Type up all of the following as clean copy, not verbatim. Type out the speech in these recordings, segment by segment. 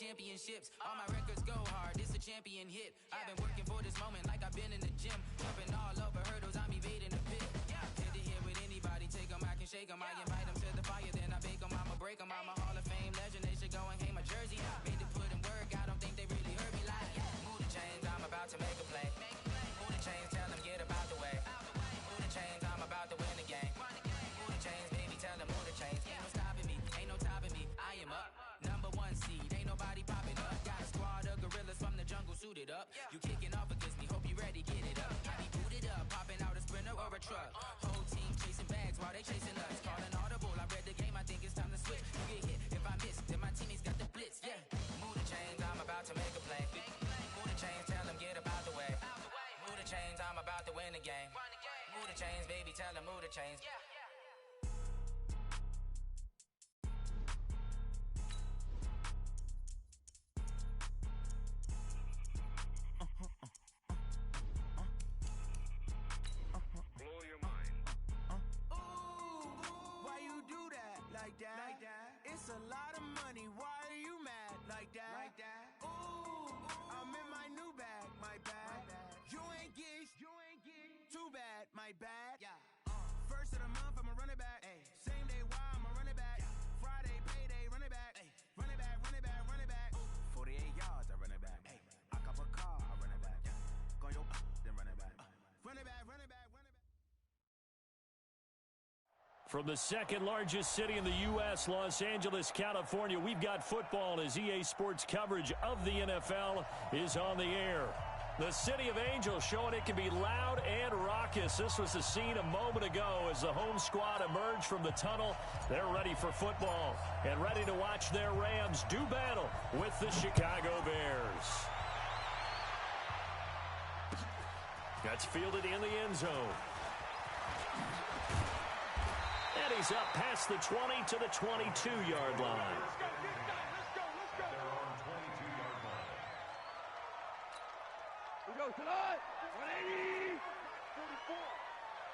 championships. All my records go hard, this a champion hit. I've been working for this moment like I've been in the gym. Jumping all over hurdles, I'm evading the pit. Head to head with anybody, take them, I can shake them. I invite them to the fire, then I bake them, I'ma break them. I'm a Hall of Fame legend, they should go and hang my jersey. Made to put in work, I don't think they really heard me like. Move the chains, I'm about to make a play. Move the chains, tell them get about the way. Move the chains, I'm about to win the game. Move the chains, baby, tell them move the chains. Ain't no stopping me, ain't no topping me. I am up, #1 seed, ain't nobody popping up. Got a squad of gorillas from the jungle suited up. You kicking off against me, hope you ready, get it up. I be booted up, popping out a sprinter or a truck. Whole team chasing bags while they chasing us. Calling audible, I read the game, I think it's time to switch. You get hit, if I miss, then my teammates got the blitz, yeah. Move the chains, I'm about to make a play. Move the chains, tell them get about the way. Move the chains, I'm about to win the game. Move the chains, baby, tell them move the chains. It's a lot of money, why are you mad like that? Ooh, I'm in my new bag, my bad. You ain't geeks, too bad, my bad. First of the month, I'ma run it back. Same day, why I'ma run it back. Friday, payday, run it back. Run it back, run it back, run it back. 48 yards, I run it back. I cop a car, I run it back. Go yo, then run it back. Run it back, run it back, run it back. From the second largest city in the U.S., Los Angeles, California, we've got football as EA Sports coverage of the NFL is on the air. The City of Angels showing it can be loud and raucous. This was the scene a moment ago as the home squad emerged from the tunnel. They're ready for football and ready to watch their Rams do battle with the Chicago Bears. That's fielded in the end zone. And he's up past the 20 to the 22-yard line. Let's go. They're on 22-yard line. We go tonight. 180. 44.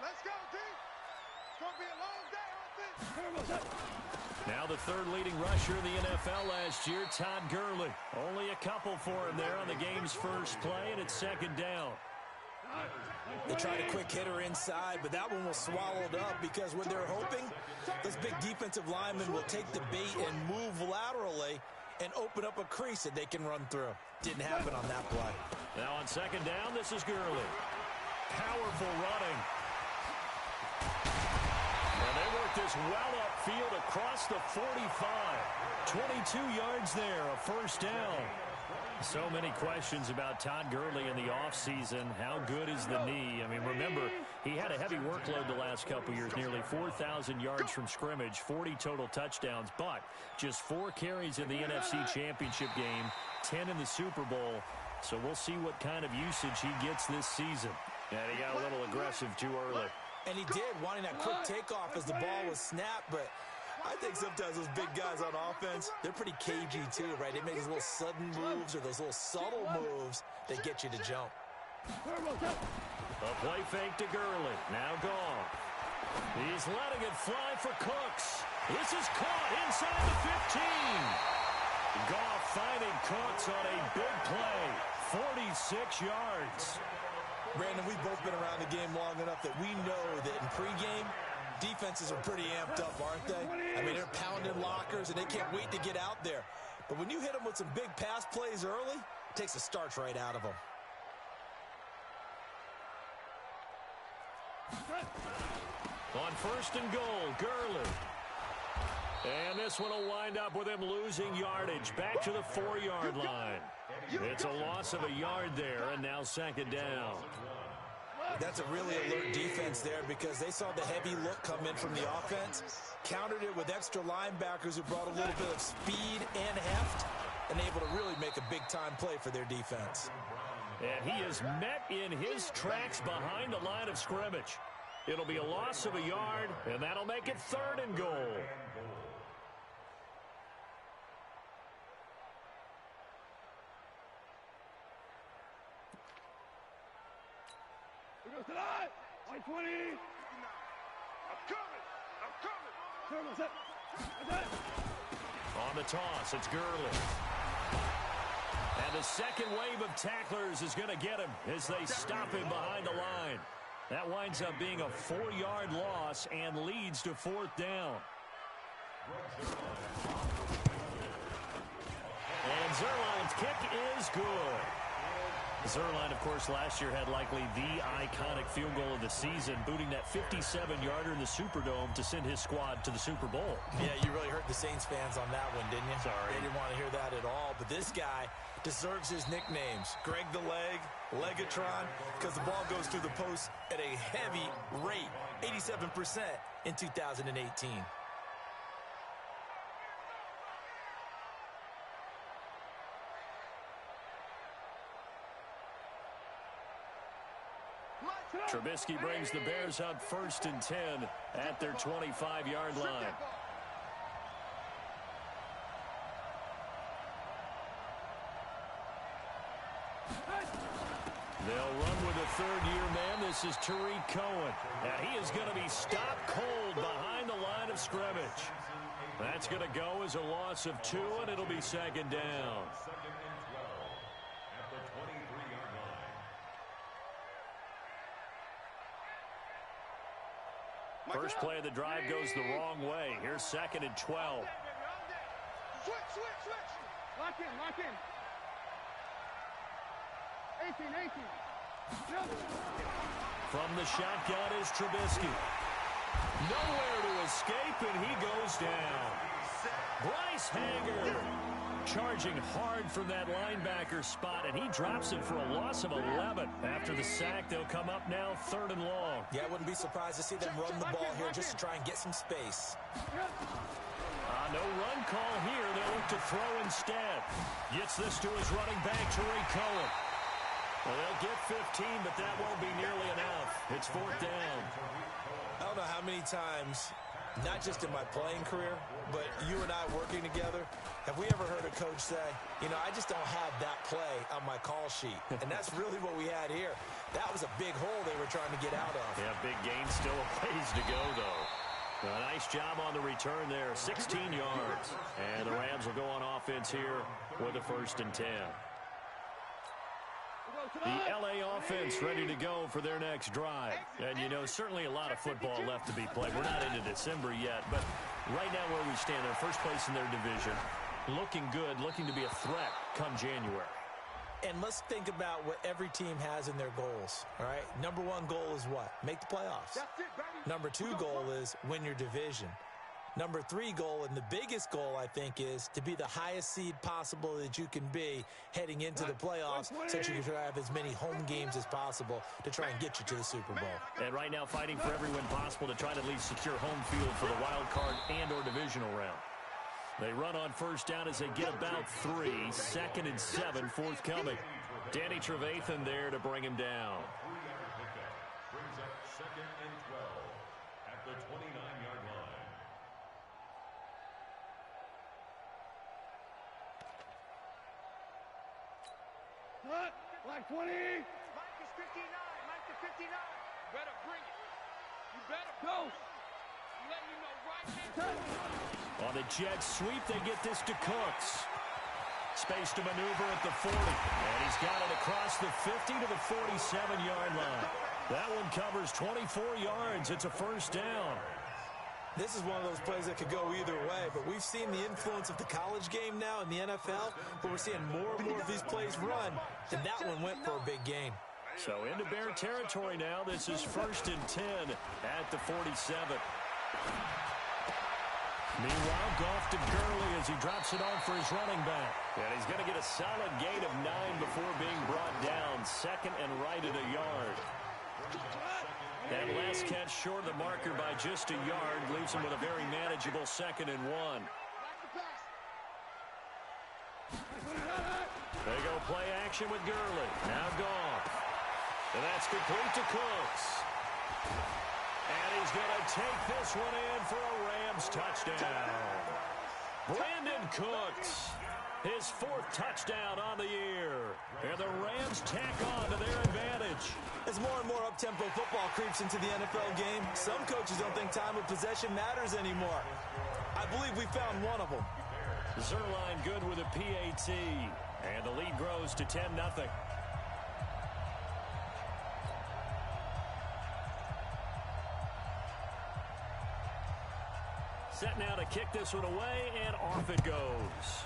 Let's go, D. It's going to be a long day, I think. Now the third leading rusher in the NFL last year, Todd Gurley. Only a couple for him there on the game's first play, and it's second down. They tried a quick hitter inside, but that one was swallowed up because what they're hoping, this big defensive lineman will take the bait and move laterally and open up a crease that they can run through. Didn't happen on that play. Now on second down, this is Gurley. Powerful running. And they work this well upfield across the 45. 22 yards there, a first down. So many questions about Todd Gurley in the offseason. How good is the knee? I mean, remember, he had a heavy workload the last couple years, nearly 4,000 yards from scrimmage, 40 total touchdowns, but just 4 carries in the NFC Championship game, 10 in the Super Bowl. So we'll see what kind of usage he gets this season. And he got a little aggressive too early. And he did, wanting that quick takeoff as the ball was snapped, but I think sometimes those big guys on offense, they're pretty cagey too, right? They make those little sudden moves or those little subtle moves that get you to jump. A play fake to Gurley. Now gone. He's letting it fly for Cooks. This is caught inside the 15. Goff finding Cooks on a big play. 46 yards. Brandon, we've both been around the game long enough that we know that in pregame, defenses are pretty amped up, aren't they? I mean, they're pounding lockers, and they can't wait to get out there. But when you hit them with some big pass plays early, it takes the starch right out of them. On first and goal, Gurley. And this one will wind up with him losing yardage back to the 4-yard line. It's a loss of a yard there, and now second down. That's a really alert defense there because they saw the heavy look come in from the offense, countered it with extra linebackers who brought a little bit of speed and heft, and able to really make a big-time play for their defense. And he is met in his tracks behind the line of scrimmage. It'll be a loss of a yard, and that'll make it third and goal. Tonight, 120. I'm coming. On the toss, it's Gurley. And the second wave of tacklers is going to get him as they stop him behind the line. That winds up being a 4-yard loss and leads to 4th down. And Zuerlein's kick is good. Zuerlein, of course, last year had likely the iconic field goal of the season, booting that 57-yarder in the Superdome to send his squad to the Super Bowl. Yeah, you really hurt the Saints fans on that one, didn't you? Sorry. They didn't want to hear that at all. But this guy deserves his nicknames. Greg the Leg, Legatron, because the ball goes through the post at a heavy rate, 87% in 2018. Trubisky brings the Bears up 1st and 10 at their 25-yard line. They'll run with a third-year man. This is Tariq Cohen. And he is going to be stopped cold behind the line of scrimmage. That's going to go as a loss of 2, and it'll be 2nd down. First play of the drive goes the wrong way. Here's 2nd and 12. Switch. Lock in. 18. From the shotgun is Trubisky. Nowhere to escape, and he goes down. Bryce Hager charging hard from that linebacker spot, and he drops it for a loss of 11. After the sack, they'll come up now 3rd and long. Yeah, I wouldn't be surprised to see them run the ball here just to try and get some space. No run call here. They'll look to throw instead. Gets this to his running back, Tariq Cohen. Well, they'll get 15, but that won't be nearly enough. It's 4th down. I don't know how many times, not just in my playing career, but you and I working together, have we ever heard a coach say, you know, I just don't have that play on my call sheet. And that's really what we had here. That was a big hole they were trying to get out of. Yeah, big gain, still a ways to go, though. A nice job on the return there, 16 yards. And the Rams will go on offense here with a 1st and 10. The L.A. offense ready to go for their next drive. And, you know, certainly a lot of football left to be played. We're not into December yet, but right now where we stand, they're first place in their division. Looking good, looking to be a threat come January. And let's think about what every team has in their goals, all right? Number 1 goal is what? Make the playoffs. Number 2 goal is win your division. Number 3 goal, and the biggest goal, I think, is to be the highest seed possible that you can be heading into the playoffs so that you can have as many home games as possible to try and get you to the Super Bowl. And right now fighting for every win possible to try to at least secure home field for the wild card and or divisional round. They run on 1st down as they get about 3. 2nd and 7, forthcoming. Danny Trevathan there to bring him down. Brings up 2nd and 12 at the 29-yard line. Like 20. Mike is 59. Mike to 59. Better bring it. You better go. Let me know right now. On the jet sweep, they get this to Cooks. Space to maneuver at the 40. And he's got it across the 50 to the 47-yard line. That one covers 24 yards. It's a 1st down. This is one of those plays that could go either way, but we've seen the influence of the college game now in the NFL, but we're seeing more and more of these plays run, and that one went for a big gain. So into Bear territory now. This is 1st and 10 at the 47. Meanwhile, Goff to Gurley as he drops it on for his running back. And he's going to get a solid gain of 9 before being brought down. 2nd and right at a yard. That last catch short of the marker by just a yard leaves him with a very manageable 2nd and 1. They go play action with Gurley. Now Goff. And that's complete to Cooks. And he's going to take this one in for a Rams touchdown. Brandon Cooks, his 4th touchdown on the year. And the Rams tack on to their advantage. As more and more up-tempo football creeps into the NFL game, some coaches don't think time of possession matters anymore. I believe we found one of them. Zuerlein good with a PAT. And the lead grows to 10-0. Set now to kick this one away, and off it goes.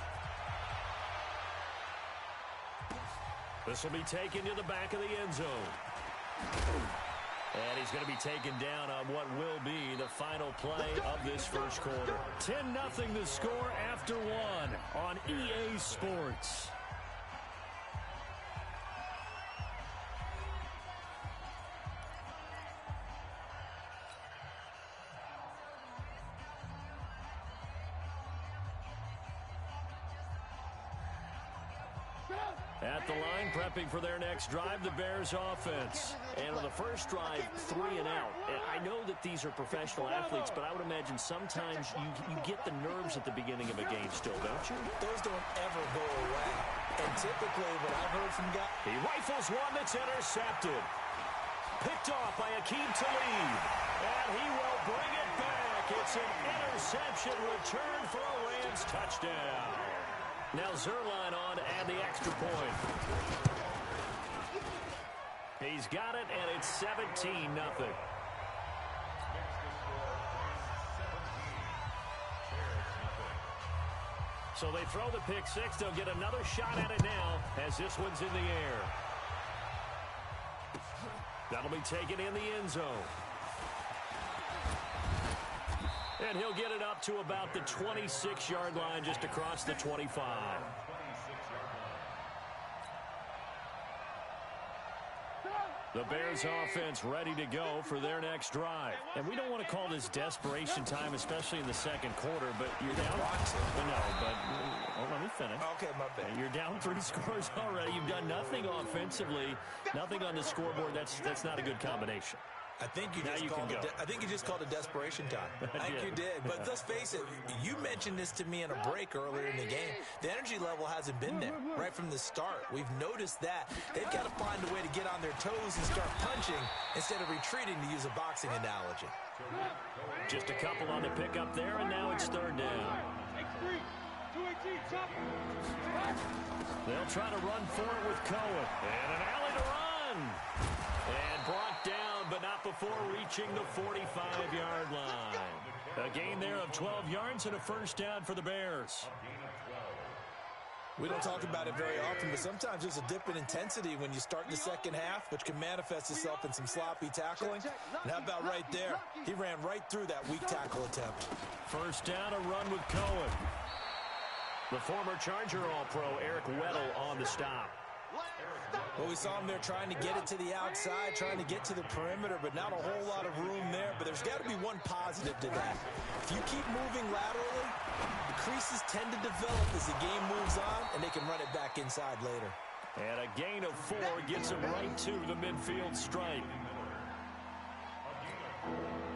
This will be taken to the back of the end zone. And he's going to be taken down on what will be the final play of this first quarter. 10-0 the score after one on EA Sports. At the line, prepping for their next drive, the Bears offense. And on the first drive, 3 and out. And I know that these are professional athletes, but I would imagine sometimes you get the nerves at the beginning of a game still, don't you? Those don't ever go away. And typically, what I've heard from guys... He rifles one that's intercepted. Picked off by Akeem Talib. And he will bring it back. It's an interception return for a Rams touchdown. Now Zerline on to add the extra point. He's got it, and it's 17-0. So they throw the pick six. They'll get another shot at it now as this one's in the air. That'll be taken in the end zone. And he'll get it up to about the 26-yard line, just across the 25. The Bears offense ready to go for their next drive. And we don't want to call this desperation time, especially in the second quarter, but you're down. Let me finish. Okay, my bad. You're down 3 scores already. You've done nothing offensively, nothing on the scoreboard. That's not a good combination. I think you just called it desperation time. I think you did. But let's face it, you mentioned this to me in a break earlier in the game. The energy level hasn't been there right from the start. We've noticed that. They've got to find a way to get on their toes and start punching instead of retreating, to use a boxing analogy. Just a couple on the pickup there, and now it's third down. They'll try to run for it with Cohen. And an alley to run. And brought down, but not before reaching the 45-yard line. A gain there of 12 yards and a first down for the Bears. We don't talk about it very often, but sometimes there's a dip in intensity when you start the second half, which can manifest itself in some sloppy tackling. And how about right there? He ran right through that weak tackle attempt. First down, a run with Cohen. The former Charger All-Pro Eric Weddle on the stop. Well, we saw him there trying to get it to the outside, trying to get to the perimeter, but not a whole lot of room there. But there's got to be one positive to that. If you keep moving laterally, the creases tend to develop as the game moves on, and they can run it back inside later. And a gain of 4 gets him right to the midfield stripe.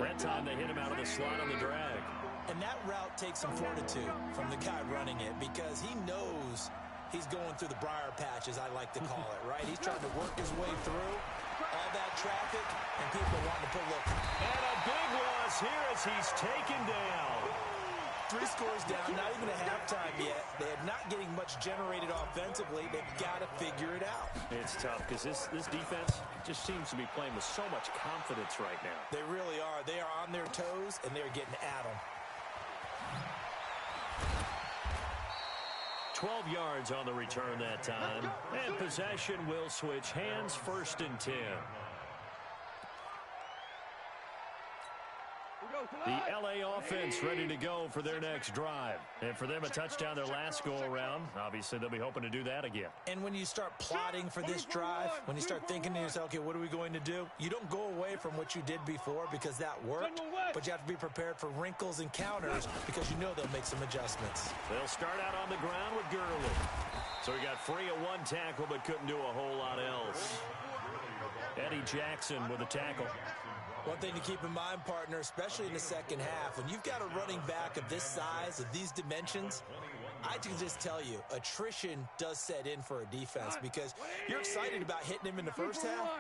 That time they hit him out of the slot on the drag. And that route takes some fortitude from the guy running it, because he knows he's going through the briar patch, as I like to call it, right? He's trying to work his way through all that traffic, and people wanting to put look. And a big loss here as he's taken down. 3 scores down, not even at halftime yet. They're not getting much generated offensively. They've got to figure it out. It's tough because this defense just seems to be playing with so much confidence right now. They really are. They are on their toes, and they're getting at them. 12 yards on the return that time. And possession will switch hands, 1st and 10. The LA offense ready to go for their next drive. And for them, a touchdown their last go-around. Obviously, they'll be hoping to do that again. And when you start plotting for this drive, when you start thinking to yourself, okay, what are we going to do? You don't go away from what you did before because that worked, but you have to be prepared for wrinkles and counters because you know they'll make some adjustments. They'll start out on the ground with Gurley. So he got free of 1 tackle but couldn't do a whole lot else. Eddie Jackson with a tackle. One thing to keep in mind, partner, especially in the second half, when you've got a running back of this size, of these dimensions, I can just tell you, attrition does set in for a defense because you're excited about hitting him in the first half.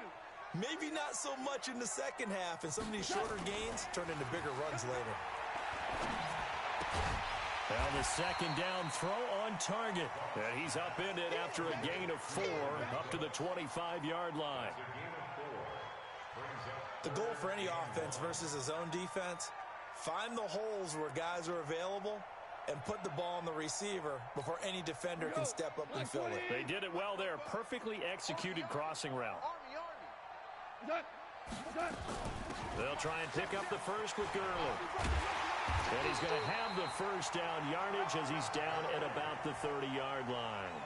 Maybe not so much in the second half, and some of these shorter gains turn into bigger runs later. Now the second down throw on target. And he's upended after a gain of 4 up to the 25-yard line. The goal for any offense versus his own defense, find the holes where guys are available and put the ball on the receiver before any defender can step up and fill it. They did it well there. Perfectly executed crossing route. They'll try and pick up the first with Gurley. And he's going to have the first down yardage as he's down at about the 30-yard line.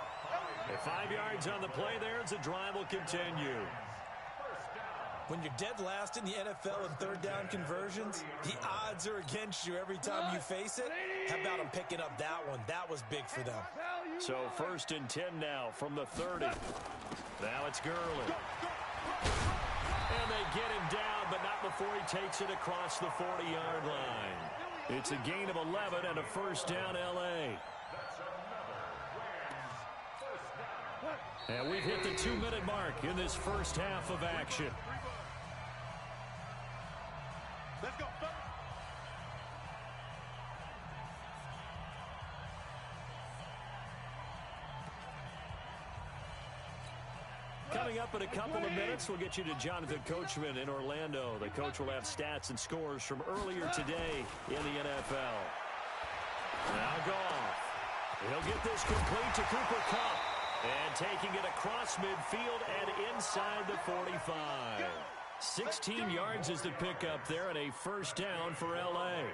At 5 yards on the play there, the drive will continue. When you're dead last in the NFL in third down conversions, the odds are against you every time you face it. How about them picking up that one? That was big for them. So 1st and 10 now from the 30. Now it's Gurley. And they get him down, but not before he takes it across the 40-yard line. It's a gain of 11 and a first down, L.A. And we've hit the 2-minute mark in this first half of action. Let's go. Coming up in a couple of minutes, we'll get you to Jonathan Coachman in Orlando. The coach will have stats and scores from earlier today in the NFL. Now Goff. He'll get this complete to Cooper Kupp. And taking it across midfield and inside the 45. 16 yards is the pickup there and a first down for L.A.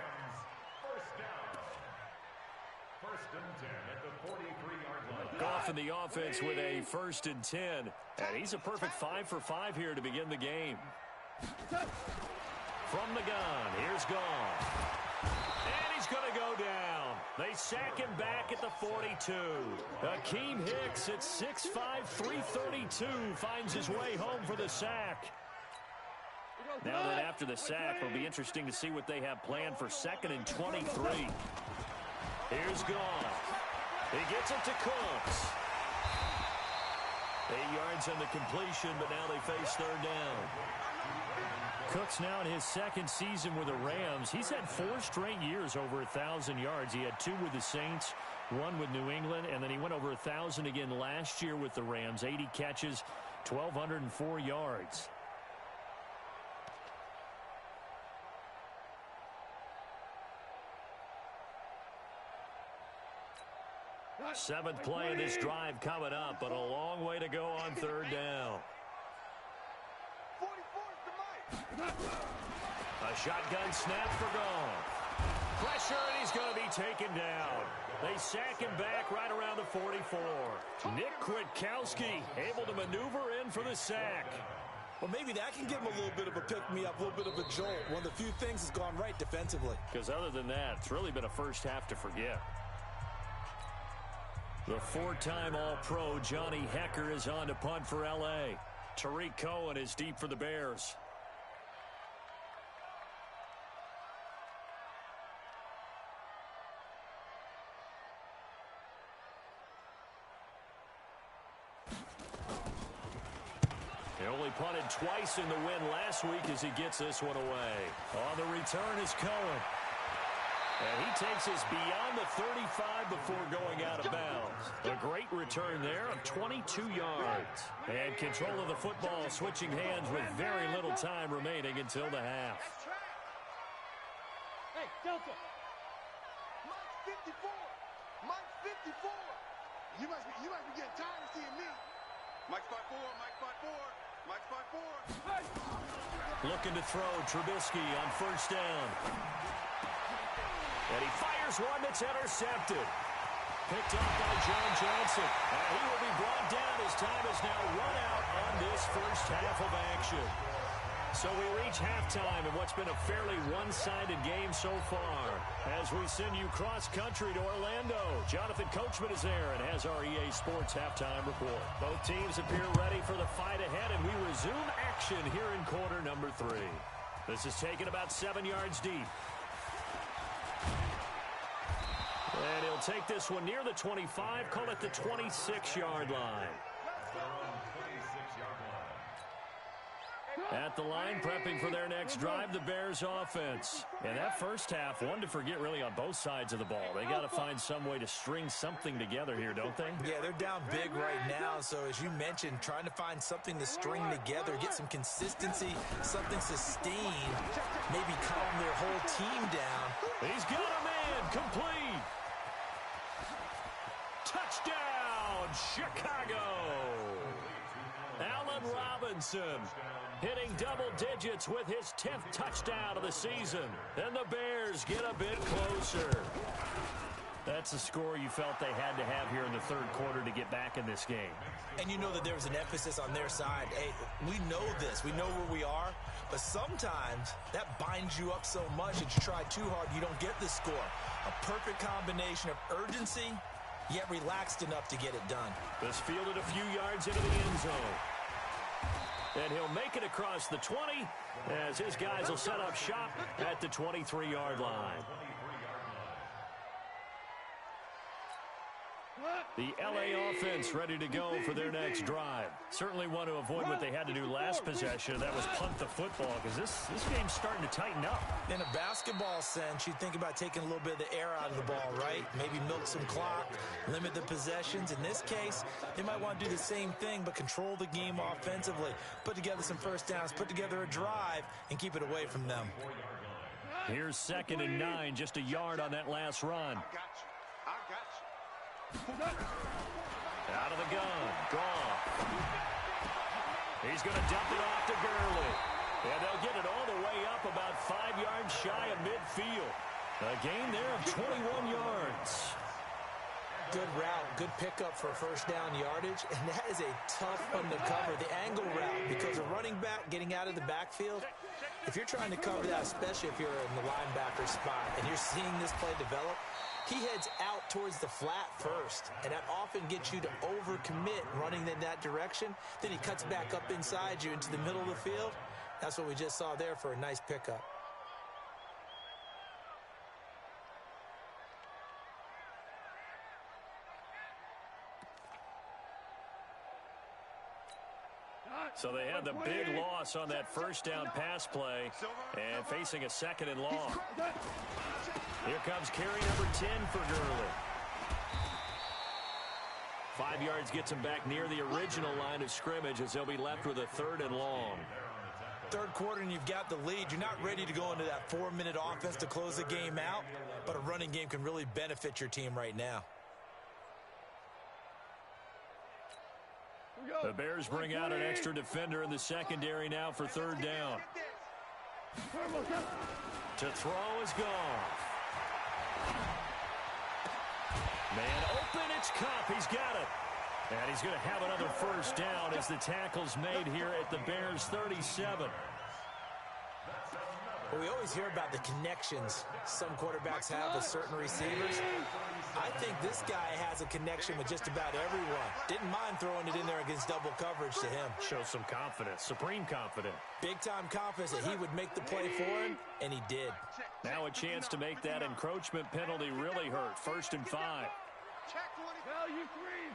First and 10 at the 43-yard line. Goff in the offense with a 1st and 10. And he's a perfect 5 for 5 here to begin the game. From the gun, here's Goff. And he's going to go down. They sack him back at the 42. Akeem Hicks at 6'5", 332 finds his way home for the sack. Now that after the sack, it'll be interesting to see what they have planned for 2nd and 23. Here's Goff. He gets it to Cooks. 8 yards on the completion, but now they face 3rd down. Cooks now in his 2nd season with the Rams. He's had 4 straight years over 1,000 yards. He had 2 with the Saints, 1 with New England, and then he went over 1,000 again last year with the Rams. 80 catches, 1,204 yards. Seventh play of this drive coming up, but a long way to go on 3rd down. A shotgun snap for Goff. Pressure, and he's going to be taken down. They sack him back right around the 44. Nick Kwiatkowski able to maneuver in for the sack. Well, maybe that can give him a little bit of a pick-me-up, a little bit of a jolt. One of the few things that's gone right defensively. Because other than that, it's really been a first half to forget. The 4-time All-Pro Johnny Hekker is on to punt for L.A. Tariq Cohen is deep for the Bears. He only punted twice in the win last week as he gets this one away. On the return is Cohen. And he takes us beyond the 35 before going out of bounds. A great return there of 22 yards. And control of the football switching hands with very little time remaining until the half. Hey, Delta. Mike 54. Mike 54. You must be getting tired of seeing me. Mike 54. Mike 54. Mike 54. Looking to throw Trubisky on 1st down. And he fires one that's intercepted. Picked up by John Johnson. And he will be brought down as time is now run out on this first half of action. So we reach halftime in what's been a fairly one-sided game so far. As we send you cross-country to Orlando, Jonathan Coachman is there and has our EA Sports halftime report. Both teams appear ready for the fight ahead, and we resume action here in quarter number 3. This is taken about 7 yards deep. And he'll take this one near the 25, call it the 26-yard line. At the line, prepping for their next drive, the Bears offense. And that first half, one to forget really on both sides of the ball. They got to find some way to string something together here, don't they? Yeah, they're down big right now. So as you mentioned, trying to find something to string together, get some consistency, something sustained, maybe calm their whole team down. He's got a man, complete. Touchdown, Chicago. Allen Robinson hitting double digits with his 10th touchdown of the season. And the Bears get a bit closer. That's the score you felt they had to have here in the third quarter to get back in this game. And you know that there was an emphasis on their side. Hey, we know this. We know where we are. But sometimes that binds you up so much that you try too hard, you don't get the score. A perfect combination of urgency, yet relaxed enough to get it done. This fielded a few yards into the end zone. And he'll make it across the 20 as his guys will set up shop at the 23-yard line. The LA offense ready to go for their next drive. Certainly want to avoid what they had to do last possession. That was punt the football because this game's starting to tighten up. In a basketball sense, you think about taking a little bit of the air out of the ball, right? Maybe milk some clock, limit the possessions. In this case, they might want to do the same thing but control the game offensively. Put together some first downs, put together a drive, and keep it away from them. Here's 2nd and 9, just a yard on that last run. Out of the gun, Goff. He's going to dump it off to Gurley. And they'll get it all the way up about 5 yards shy of midfield. A gain there of 21 yards. Good route, good pickup for first down yardage, and that is a tough one to cover. The angle route, because a running back getting out of the backfield, if you're trying to cover that, especially if you're in the linebacker spot and you're seeing this play develop, he heads out towards the flat first, and that often gets you to overcommit running in that direction. Then he cuts back up inside you into the middle of the field. That's what we just saw there for a nice pickup. So they had the big loss on that first down pass play and facing a 2nd and long. Here comes carry number 10 for Gurley. 5 yards gets him back near the original line of scrimmage as they'll be left with a 3rd and long. Third quarter and you've got the lead. You're not ready to go into that 4-minute offense to close the game out, but a running game can really benefit your team right now. The Bears bring out an extra defender in the secondary now for 3rd down. To throw is Goff. Man open, it's Cup. He's got it. And he's going to have another first down as the tackle's made here at the Bears 37. Well, we always hear about the connections some quarterbacks have with certain receivers. I think this guy has a connection with just about everyone. Didn't mind throwing it in there against double coverage to him. Shows some confidence, supreme confidence. Big-time confidence that he would make the play for him, and he did. Now a chance to make that encroachment penalty really hurt. 1st and 5. Value three.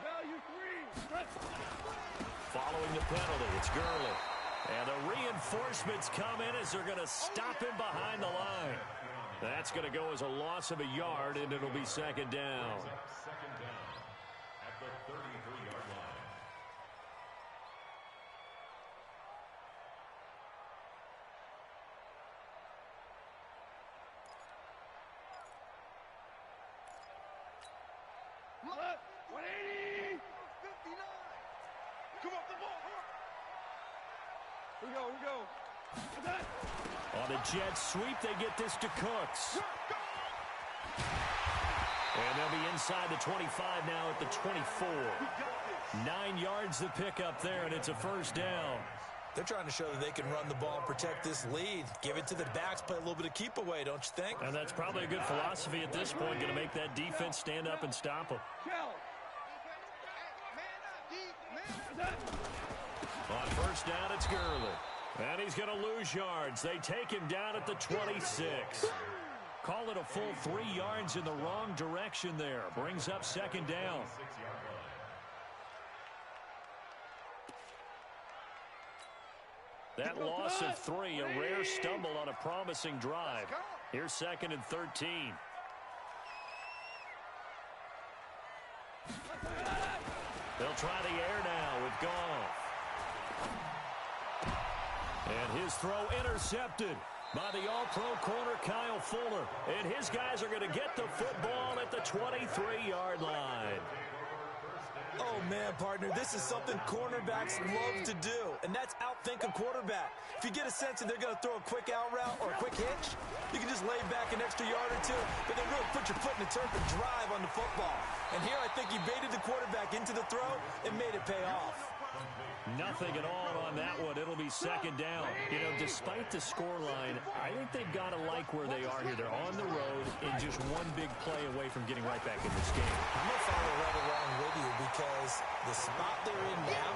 Following the penalty, it's Gurley. And the reinforcements come in as they're going to stop him behind the line. That's going to go as a loss of a yard, and it'll be 2nd down. Second down at the 33-yard line. What? 180. 59. Come off the ball. Here we go. On a jet sweep, they get this to Cooks. And they'll be inside the 25 now at the 24. 9 yards to pick up there, and it's a first down. They're trying to show that they can run the ball and protect this lead. Give it to the backs, play a little bit of keep away, don't you think? And that's probably a good philosophy at this point, going to make that defense stand up and stop them. On first down, it's Gurley. And he's going to lose yards. They take him down at the 26. Call it a full 3 yards in the wrong direction there. Brings up 2nd down. That loss of 3, a rare stumble on a promising drive. Here's 2nd and 13. They'll try the air now with Goff. And his throw intercepted by the all-pro corner Kyle Fuller. And his guys are going to get the football at the 23-yard line. Oh, man, partner, this is something cornerbacks love to do, and that's outthink a quarterback. If you get a sense that they're going to throw a quick out route or a quick hitch, you can just lay back an extra yard or two, but then really put your foot in the turf and drive on the football. And here I think he baited the quarterback into the throw and made it pay off. Nothing at all on that one. It'll be 2nd down. You know, despite the scoreline, I think they've got to like where they are here. They're on the road and just one big play away from getting right back in this game. I'm going to follow right along with you because the spot they're in now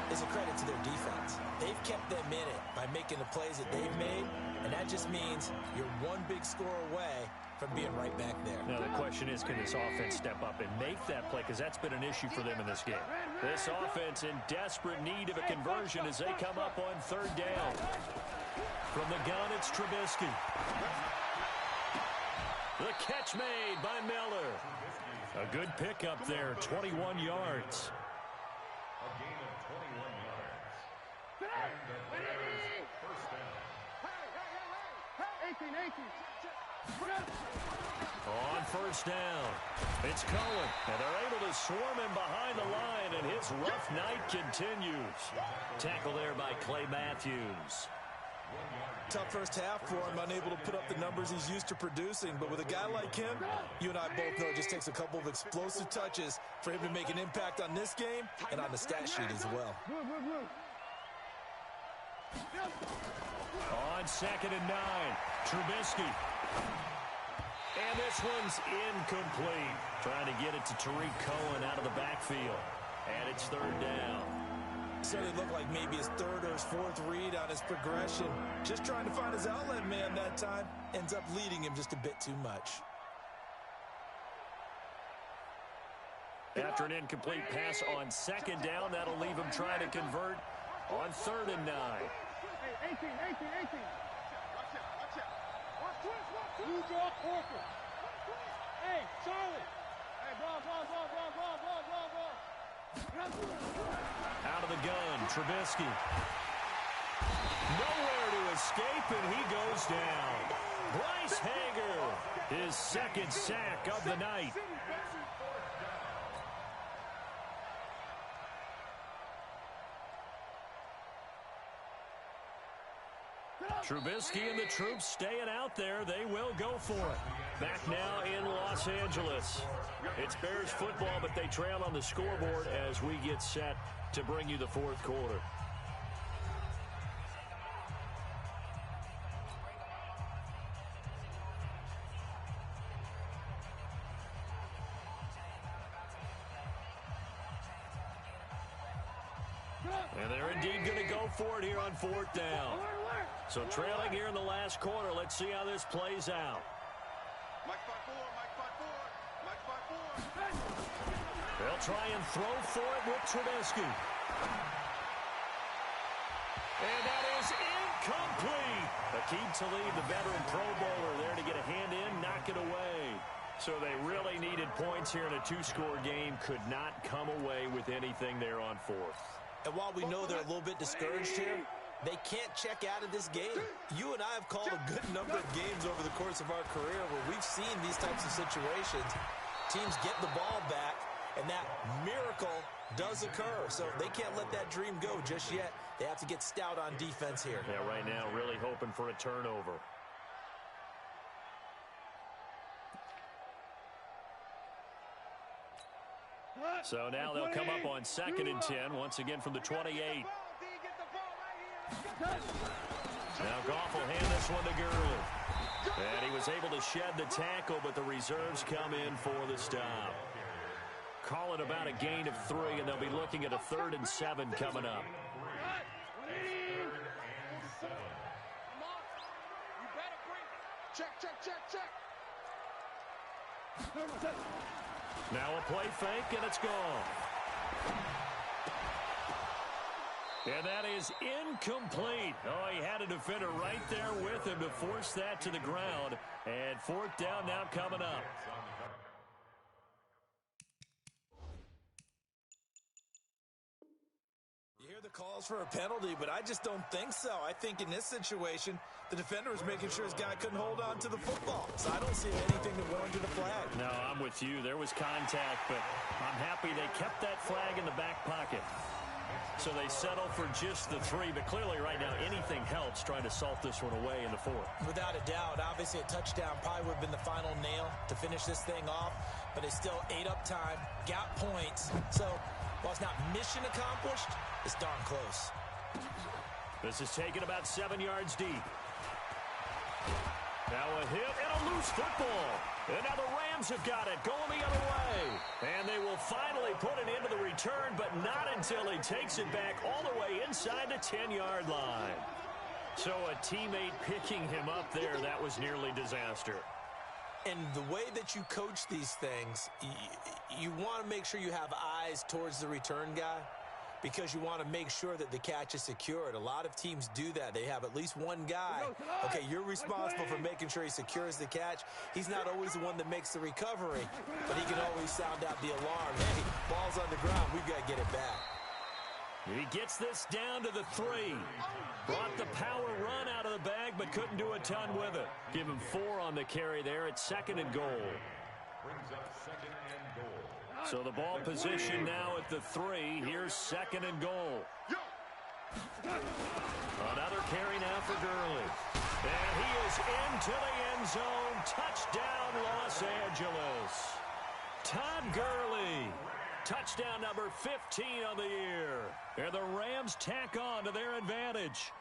is a credit to their defense. They've kept them in it by making the plays that they've made, and that just means you're one big score away from being right back there. Now, the question is, can this offense step up and make that play? Because that's been an issue for them in this game. This offense in desperate need of a conversion as they come up on 3rd down. From the gun, it's Trubisky. The catch made by Miller. A good pickup there, 21 yards. A gain of 21 yards. And the Bears' first down. 18. On 1st down, it's Cohen, and they're able to swarm him behind the line, and his rough night continues. Tackle there by Clay Matthews. Tough first half for him, unable to put up the numbers he's used to producing. But with a guy like him, you and I both know it just takes a couple of explosive touches for him to make an impact on this game and on the stat sheet as well. On 2nd and 9, Trubisky. And this one's incomplete. Trying to get it to Tariq Cohen out of the backfield. And it's 3rd down. So it looked like maybe his 3rd or his 4th read on his progression. Just trying to find his outlet man that time. Ends up leading him just a bit too much. After an incomplete pass on 2nd down, that'll leave him trying to convert on 3rd and 9. 18. Leauge, Corker. Hey, Charlie. Hey, ball. Out of the gun, Trubisky. Nowhere to escape, and he goes down. Bryce Hager, his 2nd sack of the night. Trubisky and the troops staying out there. They will go for it. Back now in Los Angeles. It's Bears football, but they trail on the scoreboard as we get set to bring you the 4th quarter. And they're indeed going to go for it here on 4th down. So trailing here in the last quarter. Let's see how this plays out. Mike 5-4. They'll try and throw for it with Trubisky. And that is incomplete. Aqib Talib, the veteran Pro Bowler, there to get a hand in, knock it away. So they really needed points here in a 2-score game. Could not come away with anything there on 4th. And while we know they're a little bit discouraged here, they can't check out of this game. You and I have called a good number of games over the course of our career where we've seen these types of situations. Teams get the ball back, and that miracle does occur. So they can't let that dream go just yet. They have to get stout on defense here. Yeah, right now really hoping for a turnover. So now they'll come up on 2nd and 10, once again from the 28. Now Goff will hand this one to Gurley. And he was able to shed the tackle, but the reserves come in for the stop. Call it about a gain of 3, and they'll be looking at a 3rd and 7 coming up. Check. Now a play fake, and it's gone. And that is incomplete. Oh, he had a defender right there with him to force that to the ground. And fourth down now coming up. You hear the calls for a penalty, but I just don't think so. I think in this situation, the defender was making sure his guy couldn't hold on to the football. So I don't see anything to warrant a flag. No, I'm with you. There was contact, but I'm happy they kept that flag in the back pocket. So they settle for just the 3, but clearly right now anything helps trying to salt this one away in the 4th. Without a doubt, obviously a touchdown probably would have been the final nail to finish this thing off, but it's still ate up time, got points. So while it's not mission accomplished, it's darn close. This is taken about 7 yards deep. Now a hit and a loose football. And now the Rams have got it going the other way. And they will finally put it into the return, but not until he takes it back all the way inside the 10-yard line. So a teammate picking him up there, that was nearly disaster. And the way that you coach these things, you want to make sure you have eyes towards the return guy, because you want to make sure that the catch is secured. A lot of teams do that. They have at least one guy. Okay, you're responsible for making sure he secures the catch. He's not always the one that makes the recovery, but he can always sound out the alarm. Hey, ball's on the ground. We've got to get it back. He gets this down to the 3. Brought the power run out of the bag, but couldn't do a ton with it. Give him 4 on the carry there at 2nd and goal. Brings up 2nd and goal. So the ball position now at the 3. Here's 2nd and goal. Another carry now for Gurley. And he is into the end zone. Touchdown, Los Angeles. Todd Gurley. Touchdown number 15 on the year. And the Rams tack on to their advantage.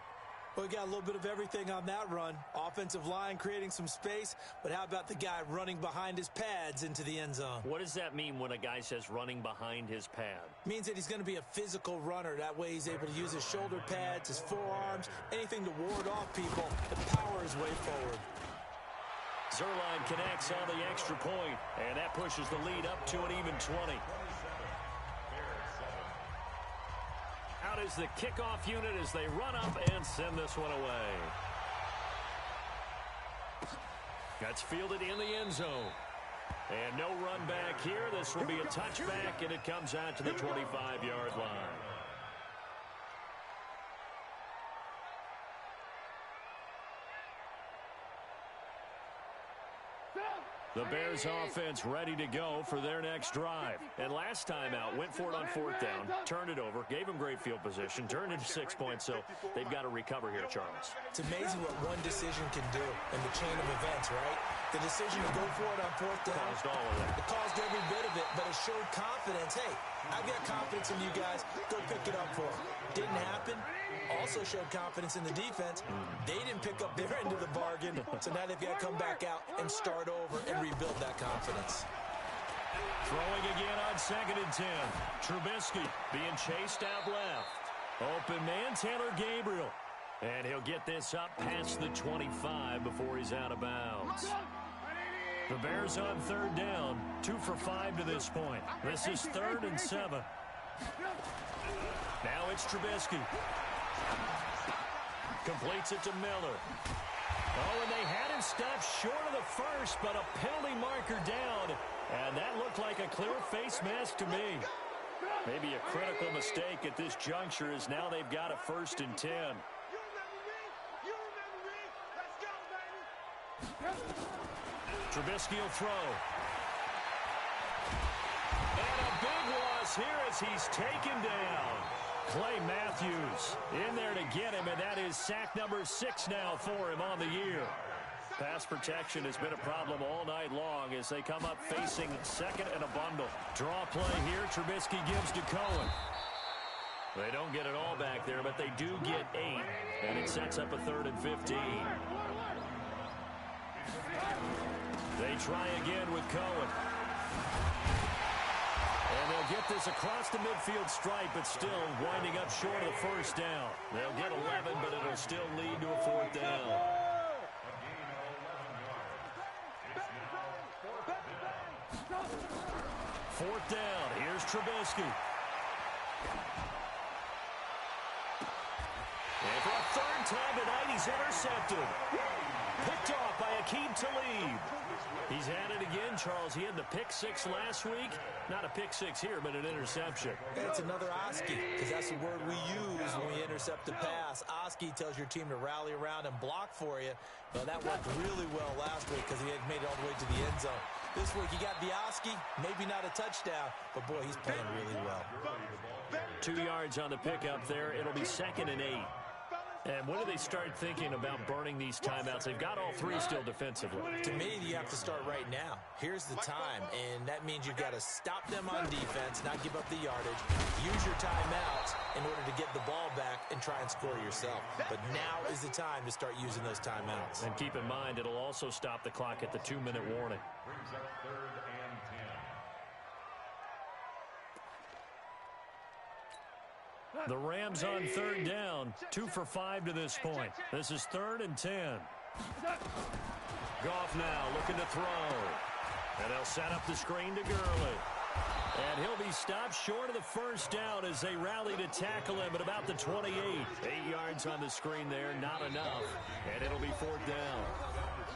Well, we got a little bit of everything on that run. Offensive line creating some space, but how about the guy running behind his pads into the end zone? What does that mean when a guy says running behind his pad? Means that he's going to be a physical runner. That way he's able to use his shoulder pads, his forearms, anything to ward off people. The power is way forward. Zerline connects on the extra point, and that pushes the lead up to an even 20. Out is the kickoff unit as they run up and send this one away. That's fielded in the end zone. And no run back here. This will be a touchback, and it comes out to the 25-yard line. The Bears offense ready to go for their next drive. And last time out, went for it on 4th down, turned it over, gave them great field position, turned it to 6 points, so they've got to recover here, Charles. It's amazing what one decision can do in the chain of events, right? The decision to go for it on 4th down. Caused all of that. It caused every bit of it, but it showed confidence. Hey, I've got confidence in you guys. Go pick it up for them. Didn't happen. Also showed confidence in the defense. They didn't pick up their end of the bargain, so now they've got to come back out and start over and rebuild that confidence. Throwing again on 2nd and 10. Trubisky being chased out left. Open man, Taylor Gabriel. And he'll get this up past the 25 before he's out of bounds. The Bears on 3rd down, 2 for 5 to this point. This is 3rd and 7. Now it's Trubisky. Completes it to Miller. Oh, and they had him stopped short of the first, but a penalty marker down. And that looked like a clear face mask to me. Maybe a critical mistake at this juncture as now they've got a 1st and 10. Trubisky will throw. And a big loss here as he's taken down. Clay Matthews in there to get him, and that is sack number 6 now for him on the year. Pass protection has been a problem all night long as they come up facing 2nd and a bundle. Draw play here. Trubisky gives to Cohen. They don't get it all back there, but they do get 8, and it sets up a 3rd and 15. They try again with Cohen. And they'll get this across the midfield stripe, but still winding up short of the 1st down. They'll get 11, but it'll still lead to a 4th down. 4th down. Here's Trubisky. time tonight, he's intercepted. Picked off by APEXHiMSeLF. He's had it again, Charles. He had the pick six last week. Not a pick six here, but an interception. It's another Oski, because that's the word we use when we intercept the pass. Oski tells your team to rally around and block for you. Well, that worked really well last week because he had made it all the way to the end zone. This week, he got the Oski, maybe not a touchdown, but boy, he's playing really well. 2 yards on the pickup there. It'll be 2nd and 8. And when do they start thinking about burning these timeouts? They've got all three still defensively. To me, you have to start right now. Here's the time, and that means you've got to stop them on defense, not give up the yardage, use your timeouts in order to get the ball back and try and score yourself. But now is the time to start using those timeouts. And keep in mind, it'll also stop the clock at the 2-minute warning. Brings up 3rd and 10. The Rams on 3rd down, 2 for 5 to this point. This is 3rd and 10. Goff now looking to throw. And they'll set up the screen to Gurley. And he'll be stopped short of the first down as they rally to tackle him at about the 28. 8 yards on the screen there, not enough. And it'll be 4th down.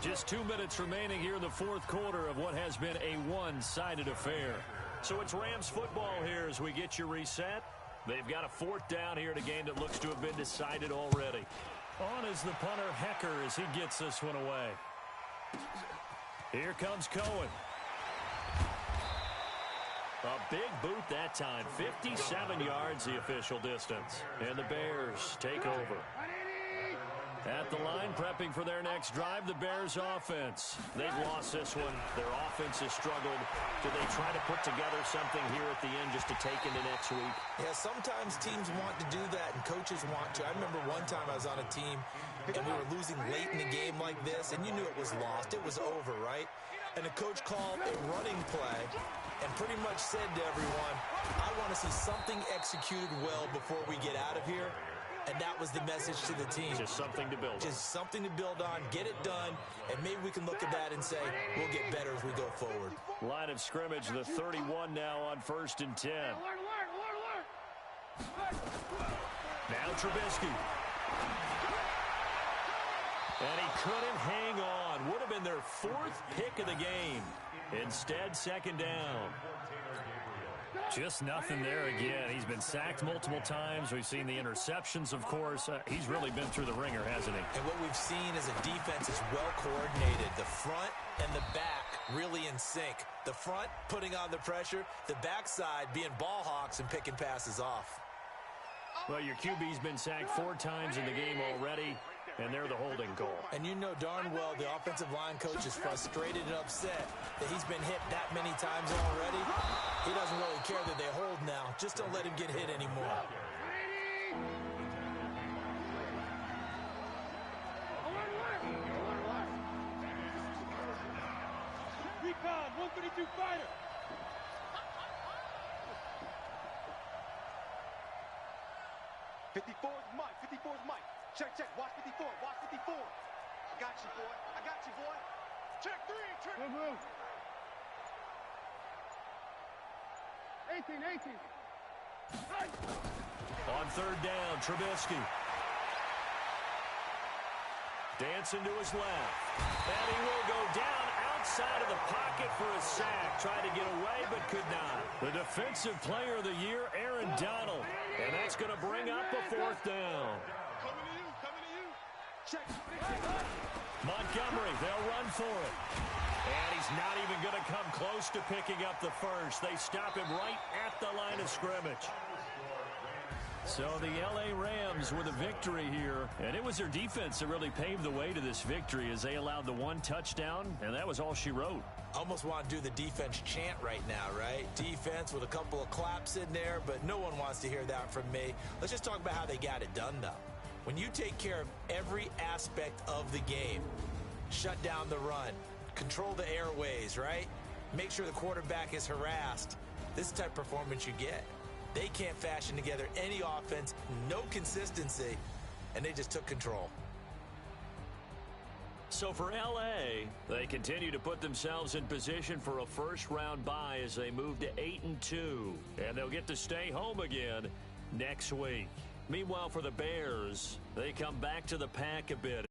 Just 2 minutes remaining here in the 4th quarter of what has been a one-sided affair. So it's Rams football here as we get you reset. They've got a 4th down here in a game that looks to have been decided already. On is the punter, Hecker, as he gets this one away. Here comes Cohen. A big boot that time. 57 yards the official distance. And the Bears take over. At the line, prepping for their next drive, the Bears offense. They've lost this one. Their offense has struggled. Do they try to put together something here at the end just to take into next week? Yeah, sometimes teams want to do that and coaches want to. I remember one time I was on a team and we were losing late in the game like this, and you knew it was lost. It was over, right? And the coach called a running play and pretty much said to everyone, I want to see something executed well before we get out of here. And that was the message to the team. Just something to build on. Just something to build on, get it done, and maybe we can look at that and say, we'll get better as we go forward. Line of scrimmage, the 31 now on 1st and 10. Now Trubisky. And he couldn't hang on. Would have been their 4th pick of the game. Instead, 2nd down. Just nothing there again. He's been sacked multiple times. We've seen the interceptions, of course. He's really been through the ringer, hasn't he? And what we've seen is a defense is well coordinated. The front and the back really in sync. The front putting on the pressure, the backside being ball hawks and picking passes off. Well, your QB's been sacked 4 times in the game already, and they're the holding call. And you know darn well the offensive line coach is frustrated and upset that he's been hit that many times already. He doesn't really care that they hold now. Just don't let him get hit anymore. Recon, 132 fighter. Mike. 54's Mike. Check. Watch 54. Watch 54. I got you, boy. Check 3. Check. Move. 18. Right. On 3rd down, Trubisky. Dancing to his left. And he will go down outside of the pocket for a sack. Tried to get away, but could not. The defensive player of the year, Aaron Donald. And that's going to bring up a 4th down. Coming to you. Check. Montgomery, they'll run for it. And he's not even going to come close to picking up the first. They stop him right at the line of scrimmage. So the L.A. Rams with a victory here. And it was their defense that really paved the way to this victory as they allowed the 1 touchdown, and that was all she wrote. Almost want to do the defense chant right now, right? Defense with a couple of claps in there, but no one wants to hear that from me. Let's just talk about how they got it done, though. When you take care of every aspect of the game, shut down the run, control the airways, right? Make sure the quarterback is harassed. This is the type of performance you get. They can't fashion together any offense, no consistency, and they just took control. So for L.A., they continue to put themselves in position for a first-round bye as they move to 8-2. And they'll get to stay home again next week. Meanwhile, for the Bears, they come back to the pack a bit.